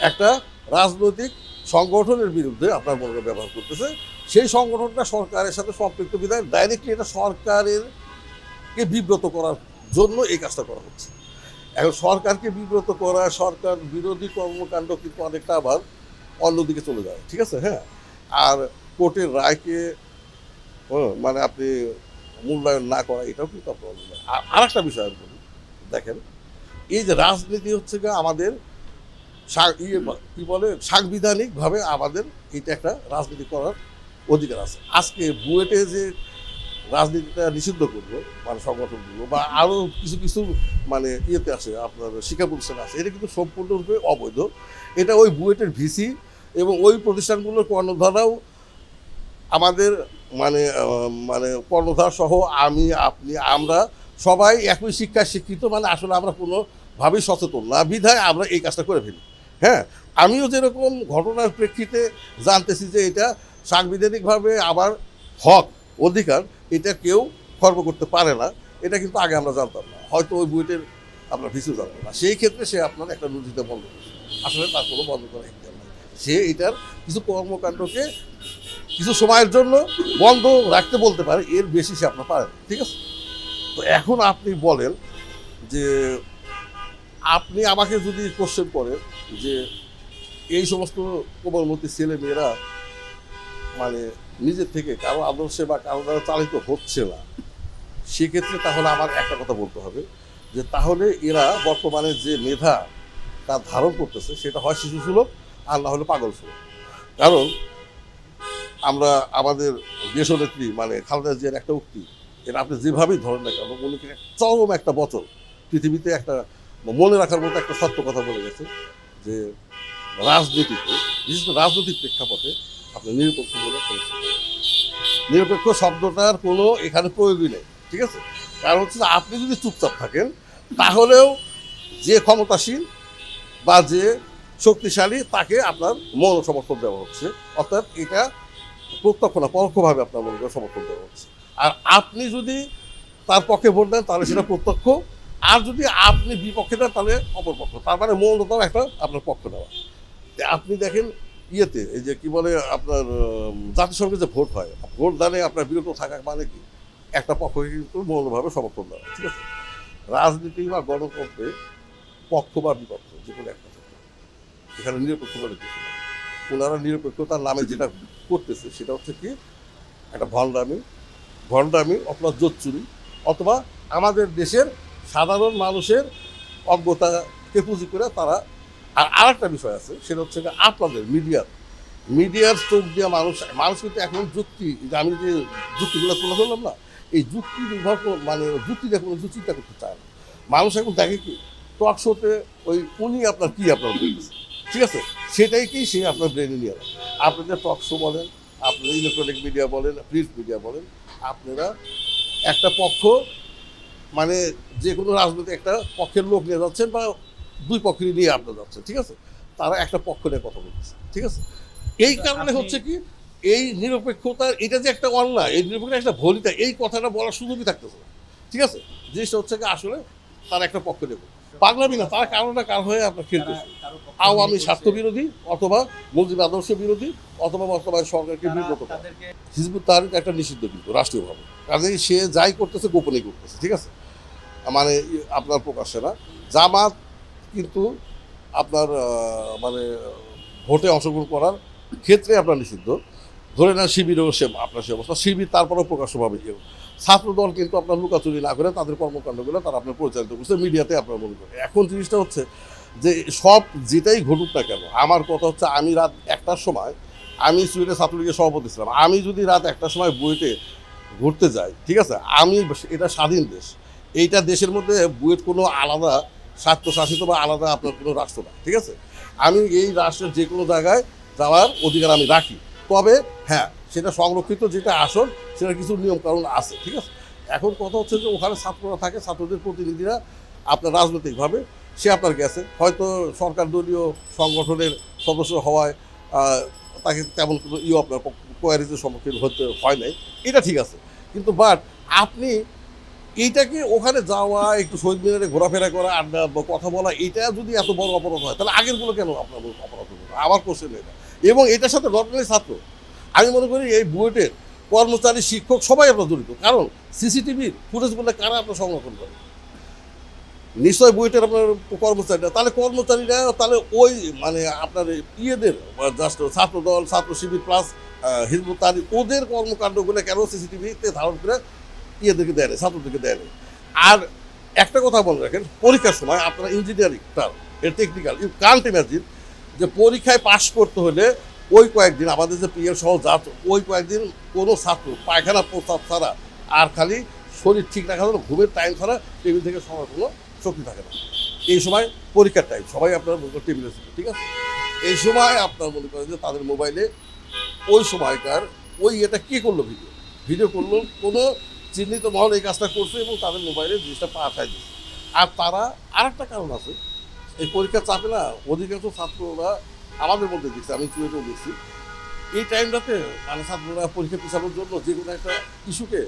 একটা রাজনৈতিক সংগঠনের বিরুদ্ধে আপনার মনে ব্যবহার করতেছে। সেই সংগঠনটা সরকারের সাথে সম্পৃক্ত বিধায় ডাইরেক্টলি এটা সরকারেরকে বিব্রত করার জন্য এই কাজটা করা হচ্ছে। এখন সরকারকে বিব্রত করা, সরকার বিরোধী কর্মকাণ্ড কিন্তু অনেকটা আবার অন্যদিকে চলে যায়, ঠিক আছে? হ্যাঁ, আর কোর্টের রায়কে মানে আপনি মূল্যায়ন না করা, এটাও কিন্তু আপনার অন্যায়। আর একটা বিষয় আমি বলি, দেখেন এই যে রাজনীতি হচ্ছে আমাদের কি বলে সাংবিধানিকভাবে আমাদের এটা একটা রাজনীতি করার অধিকার আছে। আজকে বুয়েটে যে রাজনীতিটা নিষিদ্ধ করবো মানে সংগঠনগুলো বা আরও কিছু কিছু মানে ইয়েতে আছে আপনার শিক্ষা প্রতিষ্ঠান আছে, এটা কিন্তু সম্পূর্ণরূপে অবৈধ। এটা ওই বুয়েটের ভিসি এবং ওই প্রতিষ্ঠানগুলোর কর্ণধারাও আমাদের মানে মানে কর্ণধার সহ আমি, আপনি, আমরা সবাই একই শিক্ষায় শিক্ষিত, মানে আসলে আমরা কোনোভাবেই সচেতন না বিধায় আমরা এই কাজটা করে ফেলি। হ্যাঁ, আমিও যেরকম ঘটনার প্রেক্ষিতে জানতেছি যে এটা সাংবিধানিকভাবে আবার হক অধিকার, এটা কেউ খর্ব করতে পারে না, এটা কিন্তু আগে আমরা জানতাম না, হয়তো ওই বুয়েটের আপনার ভিসিও জানতাম না। সেই ক্ষেত্রে সে আপনার একটা নোটিশটা বন্ধ করছে, আসলে তার কোনো বন্ধ করার ইচ্ছা নাই। সে এটার কিছু কর্মকাণ্ডকে কিছু সময়ের জন্য বন্ধ রাখতে বলতে পারে, এর বেশি সে আপনার পারে না, ঠিক আছে? তো এখন আপনি বলেন যে আপনি আমাকে যদি কোশ্চেন করেন যে এই সমস্ত কোমলমতি ছেলে মেয়েরা মানে নিজের থেকে কারো আদর্শে বা কারো দ্বারা চালিত হচ্ছে না, সেক্ষেত্রে তাহলে আমার একটা কথা বলতে হবে যে তাহলে এরা বর্তমানে যে মেধা তা ধারণ করতেছে সেটা হয় শিশু সুলভ আর না হলে পাগল সুলভ। কারণ আমরা আমাদের দেশনেত্রী মানে খালেদা জিয়ার একটা উক্তি, এটা আপনি যেভাবেই ধরেন না কেন, উনি চরম একটা বচন পৃথিবীতে একটা মনে রাখার মতো একটা সত্য কথা বলে গেছে যে রাজনীতিতে, বিশেষ করে রাজনৈতিক প্রেক্ষাপটে আপনি নিরপেক্ষ বলে বলেছেন। নিরপেক্ষ শব্দটার কোনো এখানে প্রয়োগই নেই, ঠিক আছে? কারণ হচ্ছে আপনি যদি চুপচাপ থাকেন তাহলেও যে ক্ষমতাশীল বা যে শক্তিশালী তাকে আপনার মৌন সমর্থন দেওয়া হচ্ছে, অর্থাৎ এটা প্রত্যক্ষ না পরোক্ষভাবে আপনার মনে করেন সমর্থন দেওয়া হচ্ছে। আর আপনি যদি তার পক্ষে ভোট দেন তাহলে সেটা প্রত্যক্ষ, আর যদি আপনি বিপক্ষে দেন তাহলে অপরপক্ষ, তার মানে মৌনতাও একটা আপনার পক্ষ দেওয়া। আপনি দেখেন ইয়েতে এই যে কি বলে আপনার জাতিসংঘে যে ভোট হয়, ভোট দানে আপনার বিরত থাকা মানে কি একটা পক্ষকে কিন্তু মৌনভাবে সমর্থন দেওয়া, ঠিক আছে? রাজনীতি বা গণতন্ত্রে পক্ষ বা বিপক্ষ যে কোনো একটা থাকে, এখানে নিরপেক্ষ বলে কিছু না। ওনারা নিরপেক্ষতার নামে যেটা করতেছে সেটা হচ্ছে কি একটা ভণ্ডামি অথবা জোচ্চুরি, অথবা আমাদের দেশের সাধারণ মানুষের অজ্ঞতাকে পুঁজি করে তারা। আর আরেকটা বিষয় আছে, সেটা হচ্ছে আপনাদের মিডিয়ার চোখ দিয়ে মানুষ কিন্তু এখন যুক্তি, আমি যে যুক্তিগুলো তুলে ধরলাম না, এই যুক্তি নির্ভর মানে যুক্তি দিয়ে কোনো চিন্তা করতে চায় না মানুষ। এখন দেখে কি টক শোতে ওই উনি আপনার কি আপনার বলতেছে, ঠিক আছে, সেটাই কি সে আপনার ব্রেনে নিয়ে নেয়। আপনাদের টক শো বলেন, আপনাদের ইলেকট্রনিক মিডিয়া বলেন, প্রিন্ট মিডিয়া বলেন, আপনারা একটা পক্ষ মানে যে কোনো রাজনৈতিক একটা পক্ষের লোক নিয়ে যাচ্ছেন বা দুই পক্ষেরই নিয়ে আপনার যাচ্ছেন, ঠিক আছে, তারা একটা পক্ষ নিয়ে কথা বলতেছে, ঠিক আছে? এই কারণে হচ্ছে কি এই নিরপেক্ষতার এটা যে একটা অন্যায়, এই নিরপেক্ষতা একটা ভলিতা, এই কথাটা বলার সুযোগই থাকতেছে না, ঠিক আছে? জিনিসটা হচ্ছে কি আসলে তারা একটা পক্ষ নেব পাগলামি না, তারা কারো না কারো হয়ে আপনার খেলতেছে। আওয়ামী স্বার্থবিরোধী অথবা মুজিব আদর্শ বিরোধী অথবা বর্তমানে সরকারকে বিব্রত করে। হিজবুত তাহরির একটা নিষিদ্ধ কিন্তু রাষ্ট্রীয়ভাবে, কাজেই সে যাই করতেছে গোপনেই করতেছে, ঠিক আছে, মানে আপনার প্রকাশ্যে না। জামাত কিন্তু আপনার মানে ভোটে অংশগ্রহণ করার ক্ষেত্রে আপনার নিষিদ্ধ, ধরে নেন শিবিরেও সে আপনার সে অবস্থা, শিবির তারপরেও প্রকাশ্যভাবে কেউ। ছাত্রদল কিন্তু আপনার লুকাচুরি না করে তাদের কর্মকাণ্ডগুলো তারা আপনার পরিচালিত করছে মিডিয়াতে আপনার মনে করেন। এখন জিনিসটা হচ্ছে যে সব যেটাই ঘটুক না কেন, আমার কথা হচ্ছে আমি রাত 1টার সময়, আমি সুইডে ছাত্রলীগের সভাপতি ছিলাম, আমি যদি রাত 1টার সময় বুয়েটে ঘুরতে যাই, ঠিক আছে, আমি এটা স্বাধীন দেশ, এইটা দেশের মধ্যে বুয়েট কোনো আলাদা স্বায়ত্তশাসিত বা আলাদা আপনার কোনো রাষ্ট্র না, ঠিক আছে, আমি এই রাষ্ট্রের যে কোনো জায়গায় যাওয়ার অধিকার আমি রাখি। তবে হ্যাঁ, সেটা সংরক্ষিত যেটা আসল সেটা কিছু নিয়মকানুন আছে, ঠিক আছে। এখন কথা হচ্ছে যে ওখানে ছাত্ররা থাকে, ছাত্রদের প্রতিনিধিরা আপনার রাজনৈতিকভাবে সে আপনার গেছে, হয়তো সরকার দলীয় সংগঠনের সদস্য হওয়ায় তাকে তেমন কোনো আপনার কোয়ারিজের সম্মুখীন হতে হয় নাই, এটা ঠিক আছে। কিন্তু বাট আপনি এইটাকে ওখানে যাওয়া, একটু শহীদ মিনারে ঘোরাফেরা করা, আড্ডা বা কথা বলা, এটা যদি এত বড় অপরাধ হয় তাহলে আগেরগুলো কেন আপনার অপরাধ হলো না? আমার কোশ্চেন এটা। এবং এটার সাথে নর্মালি ছাত্র, আমি মনে করি এই বুয়েটের কর্মচারী, শিক্ষক সবাই আপনার জড়িত। কারণ সিসিটিভির ফুটেজগুলো কারা আপনার সংরক্ষণ করে? নিশ্চয় বুয়েটের আপনার কর্মচারীরা, তাহলে কর্মচারীরা তাহলে ওই মানে আপনার ইয়েদের জাস্ট ছাত্র দল, ছাত্র শিবির প্লাস হিজবুত তাহরির ওদের কর্মকাণ্ডগুলো কেন সিসিটিভিতে ধারণ করে ইয়েদেরকে দেয় না, ছাত্রদেরকে দেয় না? আর একটা কথা মনে রাখেন, পরীক্ষার সময় আপনারা ইঞ্জিনিয়ারিং এর টেকনিক্যাল, ইউ কান্ট ইমাজিন যে পরীক্ষায় পাশ করতে হলে ওই কয়েকদিন আমাদের যে পিএল সহ যা, ওই কয়েকদিন কোনো ছাত্র পায়খানা প্রস্তাব ছাড়া আর খালি শরীর ঠিক রাখার জন্য ঘুমের টাইম ছাড়া টেবিল থেকে সময় কোনো শক্তি থাকে না। এই সময় পরীক্ষার টাইম, সবাই আপনার টেবিলে ছিল, ঠিক আছে? এই সময় আপনার মনে করেন যে তাদের মোবাইলে ওই সময়কার ওই এটা কে করলো, ভিডিও করলো, কোনো চিহ্নিত মহল এই কাজটা করছে এবং তাদের মোবাইলে জিনিসটা পাঠায় দিচ্ছে। আর তারা আরেকটা কারণ আছে, এই পরীক্ষার চাপে না অধিকাংশ ছাত্ররা আমাদের মধ্যে দেখছি, আমি চুয়েটেও দেখছি, এই টাইমটাতে মানে ছাত্ররা পরীক্ষা পিছানোর জন্য যে কোনো একটা ইস্যুকে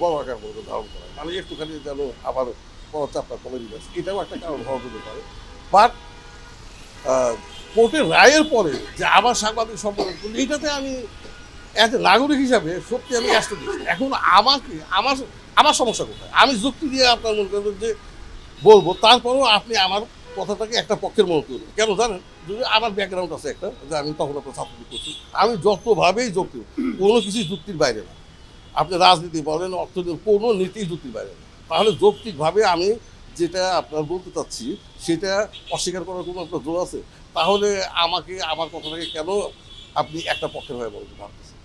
বড় আকার করে ধারণ করে, মানে একটুখানি যেন আবার বড় চাপটা কমে দিতে, এটাও একটা কারণ হওয়া যেতে পারে। বাট কোর্টের রায়ের পরে যে আবার সাংবাদিক সম্মেলন করলো, এইটাতে আমি অ্যাজ এ নাগরিক হিসাবে সত্যি আমি ব্যস্ত দিচ্ছি। এখন আমাকে আমার আমার সমস্যা কোথায়? আমি যুক্তি দিয়ে আপনার মনে করেন যে বলবো, তারপরেও আপনি আমার কথাটাকে একটা পক্ষের মনে করবেন। কেন জানেন? যদি আমার ব্যাকগ্রাউন্ড আছে একটা, যে আমি তখন আপনার ছাত্রলীগ করছি, আমি যতভাবেই যুক্তি, কোনো কিছুই যুক্তির বাইরে না। আপনি রাজনীতি বলেন, অর্থনীতি, কোনো নীতি যুক্তির বাইরে না। তাহলে যৌক্তিকভাবে আমি যেটা আপনার বলতে চাচ্ছি সেটা অস্বীকার করার কোনো একটা জোর আছে? তাহলে আমাকে আমার কথাটাকে কেন আপনি একটা পক্ষের হয়ে বলতে পারতেছেন?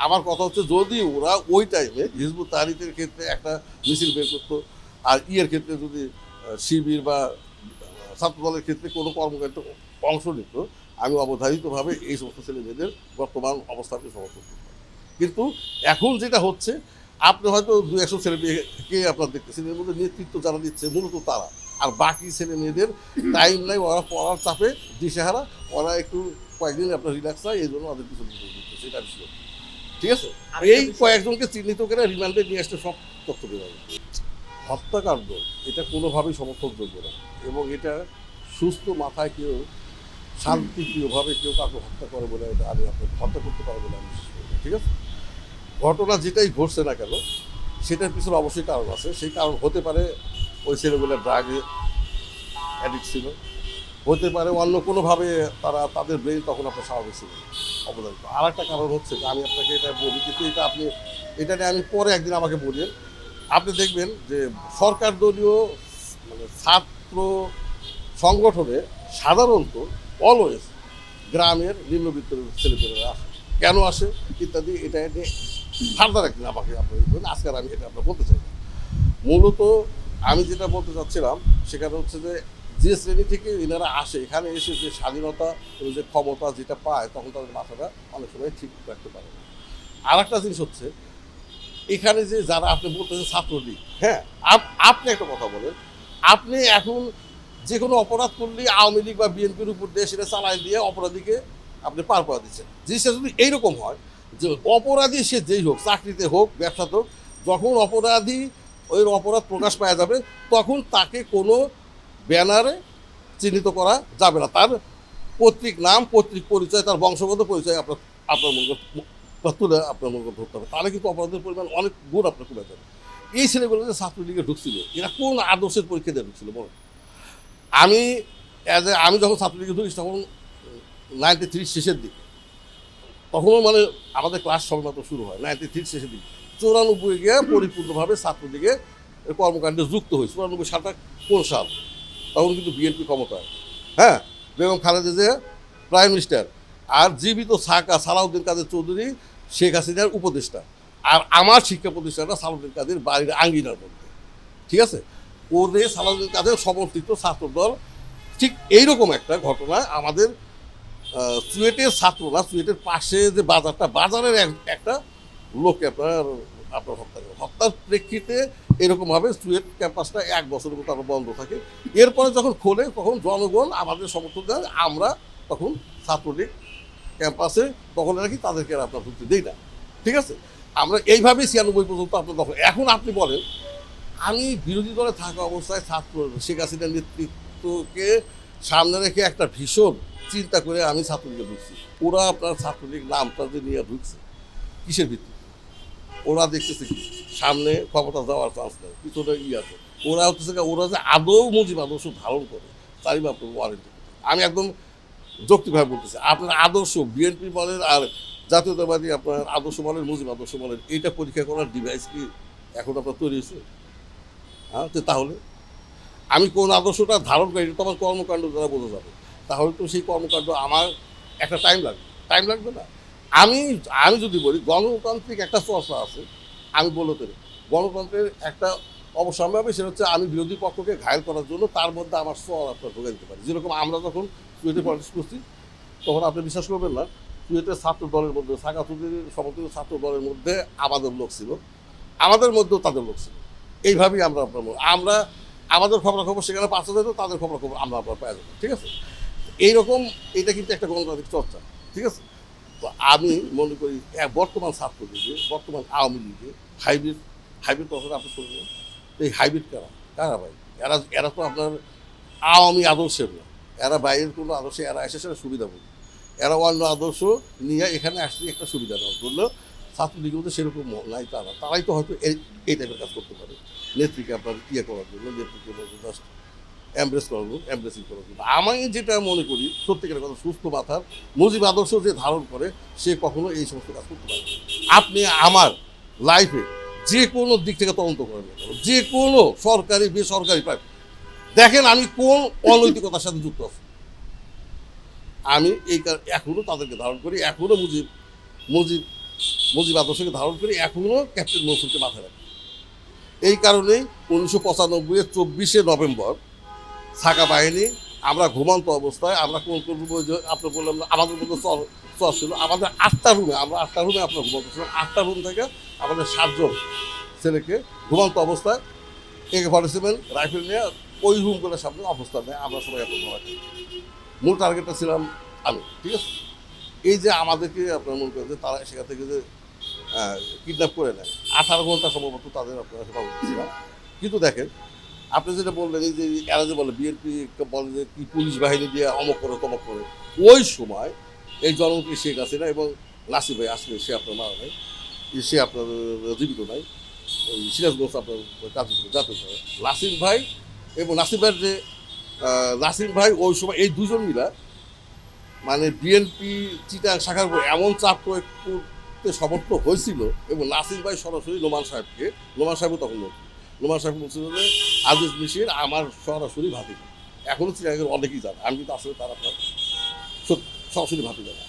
আমার কথা হচ্ছে, যদি ওরা ওই টাইমে হিজবুত তাহরিরের ক্ষেত্রে একটা মিছিল বের করতো, আর ইয়ের ক্ষেত্রে যদি শিবির বা ছাত্রদলের ক্ষেত্রে কোনো কর্মকাণ্ডে অংশ নিত, আমি অবধারিতভাবে এই সমস্ত ছেলেমেয়েদের বর্তমান অবস্থাকে সমর্থন করতাম। কিন্তু এখন যেটা হচ্ছে, আপনি হয়তো 200 ছেলে মেয়েকে আপনার দেখতেছেন, এর মধ্যে নেতৃত্ব যারা দিচ্ছে মূলত তারা, আর বাকি ছেলে মেয়েদের টাইম নাই, ওরা পড়ার চাপে দিশেহারা, ওরা একটু কয়েকদিন আপনার রিল্যাক্স হয়, এই জন্য ওদের কিছু দিচ্ছে, এটা ছিল, ঠিক আছে? এই কয়েকজনকে চিহ্নিত করে রিমান্ডে নিয়ে আসতে সব তথ্য দেওয়া হবে। হত্যাকাণ্ড এটা কোনোভাবেই সমর্থনযোগ্য না, এবং এটা সুস্থ মাথায় কেউ শান্তিপ্রিয়ভাবে কেউ কাউকে হত্যা করে বলে এটা আমি আপনার হত্যা করতে পারে বলে আমি বিশ্বাস করি না, ঠিক আছে? ঘটনা যেটাই ঘটছে না কেন, সেটার পিছনে অবশ্যই কারণ আছে। সেই কারণ হতে পারে ওই ছেলেগুলো ড্রাগে অ্যাডিক্ট ছিল, হতে পারে অন্য কোনোভাবে তারা তাদের ব্রেন তখন আপনার স্বাভাবিক ছিল অবদানিত। আর একটা কারণ হচ্ছে যে আমি আপনাকে এটা বলি, কিন্তু এটা আপনি এটা নিয়ে আমি পরে একদিন আমাকে বলেন। আপনি দেখবেন যে সরকার দলীয় মানে ছাত্র সংগঠনে সাধারণত অলওয়েজ গ্রামের নিম্নবিত্তের ছেলেপেলেরা আসে, কেন আসে ইত্যাদি, এটা নিয়ে ফার্দার একদিন আমাকে আপনি বলেন, আজকে আমি এটা আপনার বলতে চাই না। মূলত আমি যেটা বলতে চাচ্ছিলাম সেখানে হচ্ছে যে শ্রেণী থেকে এনারা আসে, এখানে এসে যে স্বাধীনতা এবং যে ক্ষমতা যেটা পায়, তখন তাদের মাথাটা অনেক সময় ঠিক রাখতে পারে না। আর একটা জিনিস হচ্ছে, এখানে যে যারা আপনি বলতেছেন ছাত্রলীগ, হ্যাঁ, আপনি একটা কথা বলেন, আপনি এখন যে কোনো অপরাধ করলেই আওয়ামী লীগ বা বিএনপির উপর দিয়ে সেটা চালাই দিয়ে অপরাধীকে আপনি পার করে দিচ্ছেন। জিনিসটা যদি এইরকম হয় যে অপরাধী সে যেই হোক, চাকরিতে হোক, ব্যবসাতে হোক, যখন অপরাধী ওই অপরাধ প্রকাশ পাওয়া যাবে, তখন তাকে কোনো ব্যানারে চিহ্নিত করা যাবে না। তার পৈতৃক নাম, পৈতৃক পরিচয়, তার বংশগত পরিচয় আপনার আপনার তুলে আপনার মনে ধরতে হবে, তাহলে কিন্তু অপরাধের পরিমাণ অনেক গুণ আপনার কমে যাবে। এই ছেলেগুলো যে ছাত্রলীগে ঢুকছিল, এরা কোন আদর্শের পরীক্ষা দিয়ে ঢুকছিল বলুন? আমি যখন ছাত্রলীগে ঢুকি তখন 93 শেষের দিকে, তখনও মানে আমাদের ক্লাস সবেমাত্র শুরু হয় 93 শেষের দিকে। 94 গিয়ে পরিপূর্ণভাবে ছাত্রলীগে কর্মকাণ্ডে যুক্ত হয়েছে। 94 সালটা কোন সাল? তখন কিন্তু বিএনপি ক্ষমতায়, হ্যাঁ, বেগম খালেদা জিয়া প্রাইম মিনিস্টার, আর জীবিত সালাউদ্দিন কাদের চৌধুরী শেখ হাসিনার উপদেষ্টা, আর আমার শিক্ষা প্রতিষ্ঠানটা সালাউদ্দিন কাদের বাড়ির আঙ্গিনার মধ্যে, ঠিক আছে? ওদের সালাউদ্দিন কাদের সমর্থিত ছাত্রদল। ঠিক এইরকম একটা ঘটনা আমাদের চুয়েটের ছাত্ররা, চুয়েটের পাশে যে বাজারটা, বাজারের একটা লোককে আপনার হত্যার প্রেক্ষিতে এরকমভাবে চুয়েট ক্যাম্পাসটা 1 বছরের মতো আরও বন্ধ থাকে। এরপরে যখন খোলে তখন জনগণ আমাদের সমর্থন দেয়, আমরা তখন ছাত্রলীগ ক্যাম্পাসে তখন নাকি তাদেরকে আপনার ঢুকতে দিই না, ঠিক আছে? আমরা এইভাবেই 96 পর্যন্ত আপনার দখল। এখন আপনি বলেন আমি বিরোধী দলে থাকা অবস্থায় ছাত্র শেখ হাসিনার নেতৃত্বকে সামনে রেখে একটা ভীষণ চিন্তা করে আমি ছাত্রলীগে ঢুকছি। ওরা আপনার ছাত্রলীগ নামটা যে নিয়ে ঢুকছে কিসের ভিত্তি? ওরা দেখতেছে কি সামনে ক্ষমতা যাওয়ার চান্স নেই, পিছনে আছে। ওরা হচ্ছে ওরা যে আদৌ মুজিব আদর্শ ধারণ করে তারই আপনার ওয়ারেন্টি। আমি একদম যৌক্তিকভাবে বলতেছি, আপনার আদর্শ বিএনপি বলেন আর জাতীয়তাবাদী আপনার আদর্শ বলেন, মুজিব আদর্শ বলেন, এইটা পরীক্ষা করার ডিভাইস কি এখন আপনার তৈরি হয়েছে? হ্যাঁ, তো তাহলে আমি কোন আদর্শটা ধারণ করি এটা তো আমার কর্মকাণ্ড দ্বারা বোঝা যাবে। তাহলে তো সেই কর্মকাণ্ড আমার একটা টাইম লাগবে না? আমি আমি যদি বলি গণতান্ত্রিক একটা চর্চা আছে, আমি বলতে গণতন্ত্রের একটা অবসাম্য হবে, সেটা হচ্ছে আমি বিরোধী পক্ষকে ঘায়ল করার জন্য তার মধ্যে আমার স্বর আপনার ঢোকা দিতে পারি। যেরকম আমরা যখন কুয়েটে পলিটিক্স করছি তখন আপনি বিশ্বাস করবেন না, কুয়েটের ছাত্র দলের মধ্যে সাকাতুদের সমর্থিত ছাত্র দলের মধ্যে আমাদের লোক ছিল, আমাদের মধ্যেও তাদের লোক ছিল। এইভাবেই আমরা আমরা আমাদের খবরাখবর সেখানে পাওয়া যেত, তাদের খবরাখবর আমরা আপনার পাওয়া যেত। ঠিক আছে, এইরকম এটা কিন্তু একটা গণতান্ত্রিক চর্চা। ঠিক আছে, তো আমি মনে করি বর্তমান ছাত্রলীগে, বর্তমান আওয়ামী লীগে হাইব্রিড কথাটা আপনি শুনবেন। এই হাইব্রিড কারা ভাই? এরা তো আপনার আওয়ামী আদর্শের না, এরা বাইরের কোনো আদর্শে এরা এসে সেটা সুবিধা বলি, এরা অন্য আদর্শ নিয়ে এখানে আসছে একটা সুবিধা নেওয়ার জন্য। ছাত্রলীগের মধ্যে সেরকম নাই তারাই তো হয়তো এই টাইপের কাজ করতে পারে, নেত্রীকে আপনার করার জন্য, নেত্রীকে জাস্ট এমব্রেসিং করার জন্য। আমি যেটা মনে করি সত্যিকারের কথা, সুস্থ মাথার মুজিব আদর্শ যে ধারণ করে সে কখনো এই সমস্ত কাজ করতে পারে। আপনি আমার লাইফে যে কোনো দিক থেকে তদন্ত করেন না, যে কোনো সরকারি বেসরকারি প্রাইভেট, দেখেন আমি কোন অনৈতিকতার সাথে যুক্ত আছি। আমি এখনো তাদেরকে ধারণ করি, এখনো মুজিব আদর্শকে ধারণ করি, এখনো ক্যাপ্টেন মনসুরকে মাথায় রাখি। এই কারণেই 1995-এর 24শে নভেম্বর ছাকা বাহিনী, আমরা ঘুমন্ত অবস্থায়, আমরা কোন আপনি বললাম না আমাদের মধ্যে চর ছিল, আমাদের 8টা রুমে, আমরা 8টা রুমে আপনার ঘুমন্ত ছিলাম। 8টা রুম থেকে আমাদের 7 জন ছেলেকে ঘুমন্ত অবস্থায় AK-47 রাইফেল নিয়ে ওই রুমগুলোর সামনে অবস্থান নেয়। আমরা সবাই এত ধরাচ্ছি, মূল টার্গেটটা ছিলাম আমি। ঠিক আছে, এই যে আমাদেরকে আপনার মনে করেন যে তারা সেখান থেকে যে কিডন্যাপ করে নেয়, 18 ঘন্টা সম্ভবত তাদের আপনারা হেফাজত ছিলাম। কিন্তু দেখেন আপনি যেটা বললেন, এই যে এরা যে বলে বিএনপি বলে যে কি পুলিশ বাহিনী দিয়ে অমক করে তমক করে, ওই সময় এই জনমন্ত্রী শেখ হাসিনা এবং নাসির ভাই আসলে সে আপনার মারা নাই, সে আপনার জীবিত নাই, ওই সিরাজগঞ্জ আপনার জাতীয় নাসির ভাই এবং নাসির ভাই ওই সময় এই দুজন মিলা মানে বিএনপি চিটাং শাখার উপর এমন চাপ প্রয়োগ করতে সমর্থ হয়েছিল। এবং নাসির ভাই সরাসরি নোমান সাহেবও তখন নোমান সাহেব বলছিল যে আজিজ মিশির আমার সরাসরি ভাতি, এখনও চিটাঙ্গের অনেকেই জানে, আমি কিন্তু আসলে তার আপনার সরাসরি ভাতি জানা।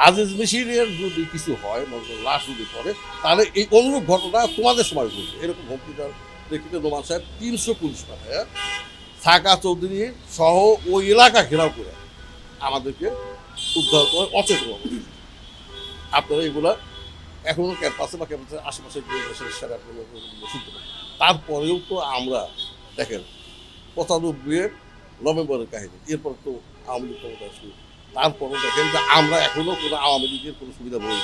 আজিজ মিশিরের যদি কিছু হয়, লাশ যদি পড়ে, তাহলে এই অনুরূপ ঘটনা তোমাদের সময় ঘটবে। এরকম হুমকিটার প্রেক্ষিতে নোমান সাহেব 300 পুলিশ পাঠায় ছাকা চৌধুরী সহ ওই এলাকা ঘেরাও করে আমাদেরকে উদ্ধার করে অচেতন। আপনারা এগুলা এখনও ক্যাম্পাসে বা ক্যাম্পাসের আশেপাশে সাথে আপনারা শুনতে পারেন। তারপরেও তো আমরা দেখেন 95-এর নভেম্বরের কাহিনী, এরপর তো আওয়ামী লীগ ক্ষমতা আসলো, তারপরেও দেখেন যে আমরা এখনও কোনো আওয়ামী লীগের কোনো সুবিধা বলি।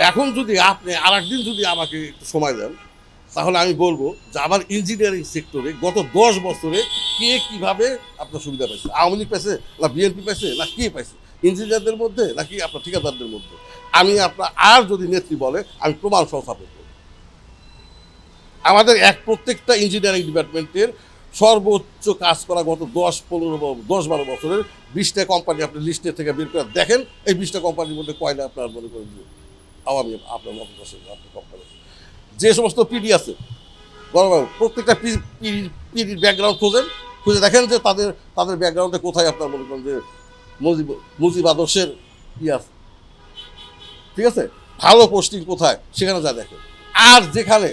এখন যদি আপনি আর একদিন যদি আমাকে একটু সময় দেন, তাহলে আমি বলবো যে আমার ইঞ্জিনিয়ারিং সেক্টরে গত 10 বছরে কে কীভাবে আপনার সুবিধা পাইছে, আওয়ামী লীগ পাইছে না বিএনপি পাইছে না কে পাইছে, ইঞ্জিনিয়ারদের মধ্যে নাকি আপনার ঠিকাদারদের মধ্যে। আমি আপনার আর যদি নেত্রী বলে আমি প্রমাণ সহ সাপোর্ট করব। আমাদের প্রত্যেকটা ইঞ্জিনিয়ারিং ডিপার্টমেন্টের সর্বোচ্চ কাজ করা গত 10-12 বছরের 20টা কোম্পানি আপনি লিস্টের থেকে বের করে দেখেন, এই 20টা কোম্পানির মধ্যে কয়টা আপনার মনে করেন যে আওয়ামী আপনার আপনার কোম্পানি। যে সমস্ত পিডি আছে প্রত্যেকটা পিডির ব্যাকগ্রাউন্ড খুঁজে দেখেন যে তাদের ব্যাকগ্রাউন্ডে কোথায় আপনার মনে করেন যে মুজিব আদর্শের আছে। ঠিক আছে, ভালো পোস্টিং কোথায় সেখানে যা দেখেন। আর যেখানে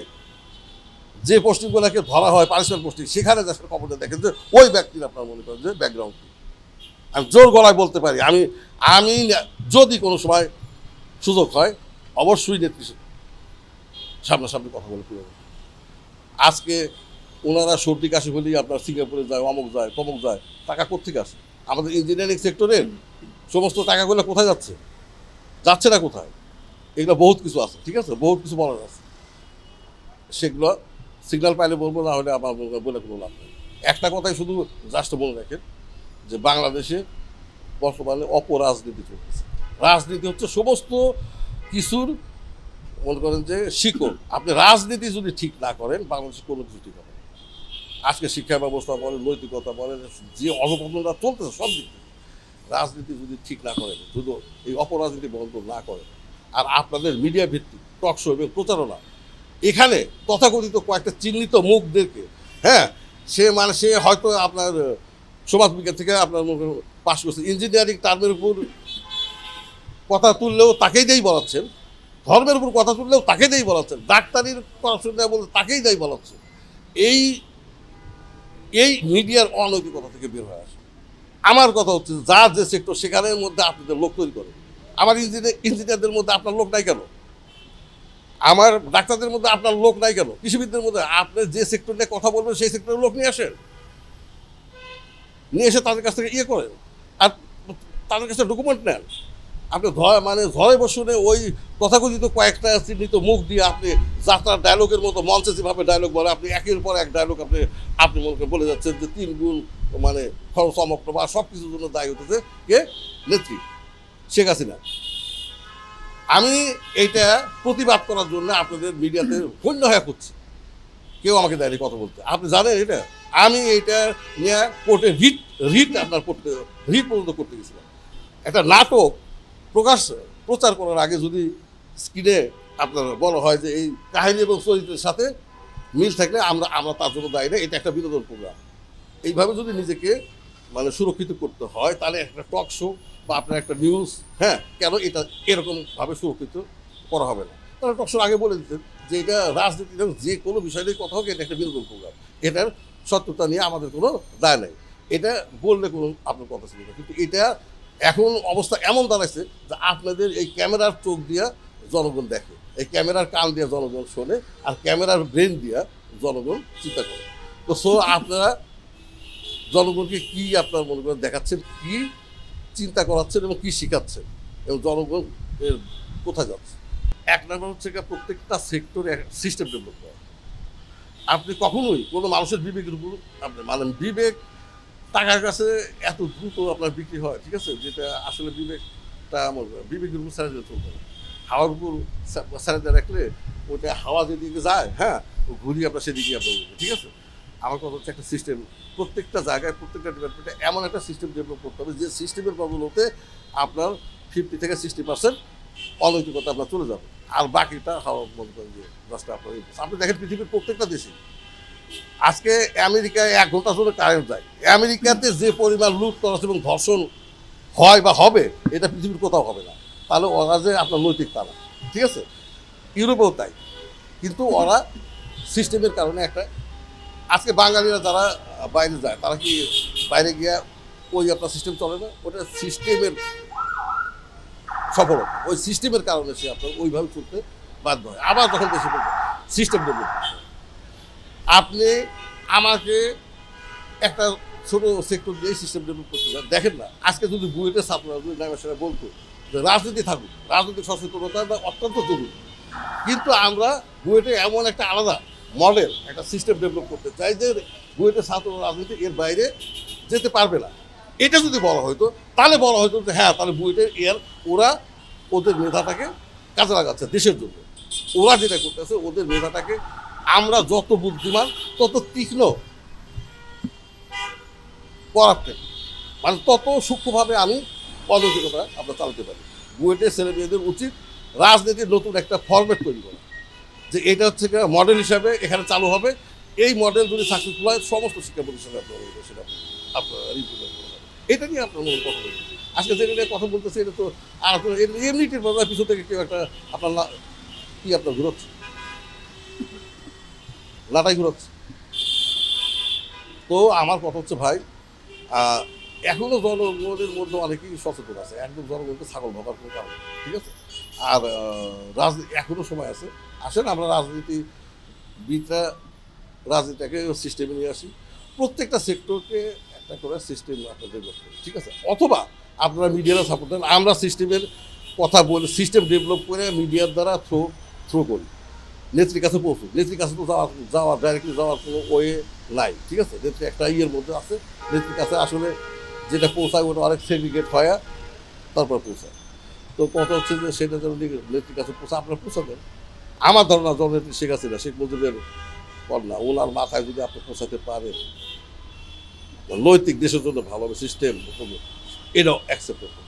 যে পোস্টিংগুলোকে ধরা হয় পানিশমেন্ট পোস্টিং, সেখানে যা খবরটা দেখেন যে ওই ব্যক্তির আপনার মনে করেন যে ব্যাকগ্রাউন্ড কি। আমি জোর গলায় বলতে পারি, আমি যদি কোনো সময় সুযোগ হয় অবশ্যই নেত্রী সামনাসামনি কথা বলে তুলে। আজকে ওনারা সর্দি কাশি হলেই আপনার সিঙ্গাপুরে যায়, অমুক যায়, তমুক যায়, টাকা কোথেকে আসে? আমাদের ইঞ্জিনিয়ারিং সেক্টরের সমস্ত টাকাগুলো কোথায় যাচ্ছে না কোথায়? এগুলো বহুত কিছু আছে। ঠিক আছে, বহুত কিছু বলার আছে, সেগুলো সিগন্যাল পাইলে বলবো, না হলে আমার বলে কোনো লাভ নেই। একটা কথাই শুধু জাস্ট বলে রাখেন যে বাংলাদেশে বর্তমানে অপরাজনীতি চলতেছে। রাজনীতি হচ্ছে সমস্ত কিছুর মনে করেন যে শিকড়। আপনি রাজনীতি যদি ঠিক না করেন বাংলাদেশে কোনো কিছু ঠিক হবে না। আজকে শিক্ষা ব্যবস্থা বলেন, নৈতিকতা বলেন, যে অবকল্পনা চলতেছে সব দিক থেকে, রাজনীতি যদি ঠিক না করেন, যদি এই অপরাজনীতি বন্ধ না করেন, আর আপনাদের মিডিয়া ভিত্তিক টক শো এবং প্রচারণা, এখানে তথাকথিত কয়েকটা চিহ্নিত মুখদেরকে, হ্যাঁ, সে হয়তো আপনার সমাজবিজ্ঞান থেকে আপনার পাশ করছে, ইঞ্জিনিয়ারিং টার্মের উপর কথা তুললেও তাকেই দেই বলাচ্ছেন, ধর্মের উপর কথা তুললেও তাকে দেই বলাচ্ছেন, ডাক্তারির পড়াশোনা বলতে তাকেই দেই বলাচ্ছেন। এই এই মিডিয়ার অনৈতিকতা থেকে বের হয়ে আসে। আমার কথা হচ্ছে যার যে সেক্টর সেখানের মধ্যে আপনাদের লোক তৈরি করেন। আমার ইঞ্জিনিয়ারদের মধ্যে আপনার লোক নাই কেন? আমার ডাক্তারদের মধ্যে আপনার লোক নাই কেন? কৃষিবিদদের মধ্যে আপনি যে সেক্টর নিয়ে কথা বলবেন সেই সেক্টরের লোক নিয়ে আসেন, নিয়ে এসে তাদের কাছ থেকে ইয়ে করেন, আর তাদের কাছে ডকুমেন্ট নেন। আপনি ঝড়ে বসুনে ওই তথাকথিত কয়েকটা চিহ্নিত মুখ দিয়ে আপনি যাত্রার ডায়লগের মতো মঞ্চে যেভাবে ডায়লগ বলে আপনি একের পর এক ডায়লগ আপনি মনে করে বলে যাচ্ছেন যে 3 গুণ মানে সমগ্র বা সব কিছুর জন্য দায়ী হতেছে কে? নেত্রী শেখ হাসিনা। আমি এইটা প্রতিবাদ করার জন্য আপনাদের মিডিয়াতে ধন্য হয়ে করছি, কেউ আমাকে দেয়নি কথা বলতে। আপনি জানেন এটা, আমি এইটা নিয়ে কোর্টে রিট পর্যন্ত করতে গেছিলাম। একটা নাটক প্রচার করার আগে যদি স্ক্রিনে আপনার বলা হয় যে এই কাহিনী এবং চরিত্রের সাথে মিল থাকলে আমরা তার জন্য দায়ী না, এটা একটা বিনোদন প্রোগ্রাম। এইভাবে যদি নিজেকে মানে সুরক্ষিত করতে হয় তাহলে একটা টক শো বা আপনার একটা নিউজ, হ্যাঁ, কেন এটা এরকমভাবে সুরক্ষিত করা হবে না? তাহলে টক শোর আগে বলে দিতেন যে এটা রাজনীতি যে কোনো বিষয় নিয়ে কথা হোক, এটা একটা বিনোদন প্রোগ্রাম, এটার সত্যতা নিয়ে আমাদের কোনো দায় নেই। এটা বললে কোনো আপনার কথা ছিল না। কিন্তু এটা এখন অবস্থা এমন দাঁড়াচ্ছে যে আপনাদের এই ক্যামেরার চোখ দিয়া জনগণ দেখে, এই ক্যামেরার কান দিয়ে জনগণ শোনে, আর ক্যামেরার ব্রেন দিয়া জনগণ চিন্তা করে। তো আপনারা জনগণকে কি আপনার মনে করেন দেখাচ্ছেন, কি চিন্তা করাচ্ছেন এবং কি শিখাচ্ছেন, এবং জনগণ কোথায় যাচ্ছে? এক নম্বর হচ্ছে প্রত্যেকটা সেক্টরে সিস্টেম ডেভেলপ করা। আপনি কখনোই কোনো মানুষের বিবেকের উপর আপনি মানে বিবেক টাকার কাছে এত দ্রুত আপনার বিক্রি হয়, ঠিক আছে, যেটা আসলে বিবেকের উপর ছেড়ে দিয়ে চলতে হবে। হাওয়ার উপর ছেড়ে দিয়ে রাখলে ওটা হাওয়া যেদিকে যায়, হ্যাঁ, ও ঘুরিয়ে আপনার সেদিকে আপনার উঠবে, ঠিক আছে। আমার কথা হচ্ছে একটা সিস্টেম, প্রত্যেকটা জায়গায় প্রত্যেকটা ডিপার্টমেন্টে এমন একটা সিস্টেম ডেভেলপ করতে হবে যে সিস্টেমের বদলতে আপনার 50 থেকে 60% অনৈতিকতা আপনার চলে যাবে, আর বাকিটা হাওয়া মনে করেন যে দশটা আপনার। আপনি দেখেন পৃথিবীর প্রত্যেকটা দেশে আজকে আমেরিকায় 1 ঘন্টার জন্য কারেন্ট যায়, আমেরিকাতে যে পরিমাণ লুটতরাজ এবং ধর্ষণ হয় বা হবে এটা পৃথিবীর কোথাও হবে না। তাহলে ওরা যে আপনার নৈতিক তারা, ঠিক আছে, ইউরোপেও তাই। কিন্তু ওরা সিস্টেমের কারণে একটা, আজকে বাঙালিরা যারা বাইরে যায় তারা কি বাইরে গিয়ে ওই আপনার সিস্টেম চলে না? ওটা সিস্টেমের সফলতা, ওই সিস্টেমের কারণে সে আপনার ওইভাবে চলতে বাধ্য হয়। আবার যখন দেশে বলবে সিস্টেম ডেভেলপ, আপনি আমাকে একটা ছোটো সেক্টর দিয়ে সিস্টেম ডেভেলপ করতে চান, দেখেন না আজকে যদি বুয়েটের ছাত্ররা যদি নামের বলতো যে রাজনীতি থাকুক, রাজনৈতিক সচেতনতা অত্যন্ত জরুরি, কিন্তু আমরা বুয়েটে এমন একটা আলাদা মডেল একটা সিস্টেম ডেভেলপ করতে চাই যে বুয়েটের ছাত্র রাজনীতি এর বাইরে যেতে পারবে না। এটা যদি বলা হয়তো তাহলে বলা হয়তো যে হ্যাঁ, তাহলে বুয়েটের ওরা ওদের মেধাটাকে কাজে লাগাচ্ছে দেশের জন্য। ওরা যেটা করতেছে ওদের মেধাটাকে আমরা যত বুদ্ধিমান তত তীক্ষ্ণ করাতে, মানে তত সূক্ষ্মভাবে আমি অনৈতিকতা আমরা চালাতে পারি। বুয়েটের ছেলে মেয়েদের উচিত রাজনীতির নতুন একটা ফরম্যাট তৈরি করা, যে এটা হচ্ছে মডেল হিসাবে এখানে চালু হবে। এই মডেল যদি সাকসেসফুল হয় সমস্ত শিক্ষা প্রতিষ্ঠানে সেটা আপনার ইমপ্লিমেন্ট করা হবে। এটা নিয়ে আপনার মনে কথা বলতে আজকে যেটা নিয়ে কথা বলতেছে এটা তো আর এমনিটির পিছন থেকে কেউ একটা আপনার কি আপনার ঘুরোচ্ছে, লাটাই ঘুরোচ্ছে। তো আমার কথা হচ্ছে ভাই, এখনও জনগণের মধ্যে অনেকেই সচেতন আছে, একদম জনগণকে ছাগল ভাবার কোনো কারণ, ঠিক আছে। আর রাজনীতি এখনও সময় আছে, আসেন আমরা রাজনীতিটাকে সিস্টেমে নিয়ে আসি, প্রত্যেকটা সেক্টরকে একটা করে সিস্টেম আপনার ডেভেলপ করি, ঠিক আছে। অথবা আপনারা মিডিয়ারা সাপোর্ট দেন, আমরা সিস্টেমের কথা বলে সিস্টেম ডেভেলপ করে মিডিয়ার দ্বারা থ্রো করি, নেত্রীর কাছে পৌঁছুক। নেত্রীর কাছে তো যাওয়ার ডাইরেক্টলি যাওয়ার কোনো ওয়ে নাই, ঠিক আছে? নেত্রী একটা ইয়ের মধ্যে আছে, নেত্রীর কাছে আসলে যেটা পৌঁছায় ওটা অনেক সেগ্রিগেট হয়, তারপর পৌঁছায়। তো কথা হচ্ছে যে সেটা যেন নেত্রীর কাছে পৌঁছায়, আপনারা পৌঁছাবেন। আমার ধারণা জননেত্রী শেখ হাসিনা, শেখ মুজিবের কন্যা, ওনার মাথায় যদি আপনি পৌঁছাতে পারেন, নৈতিক দেশের জন্য ভালো হবে, সিস্টেম এটাও অ্যাকসেপ্টেবল।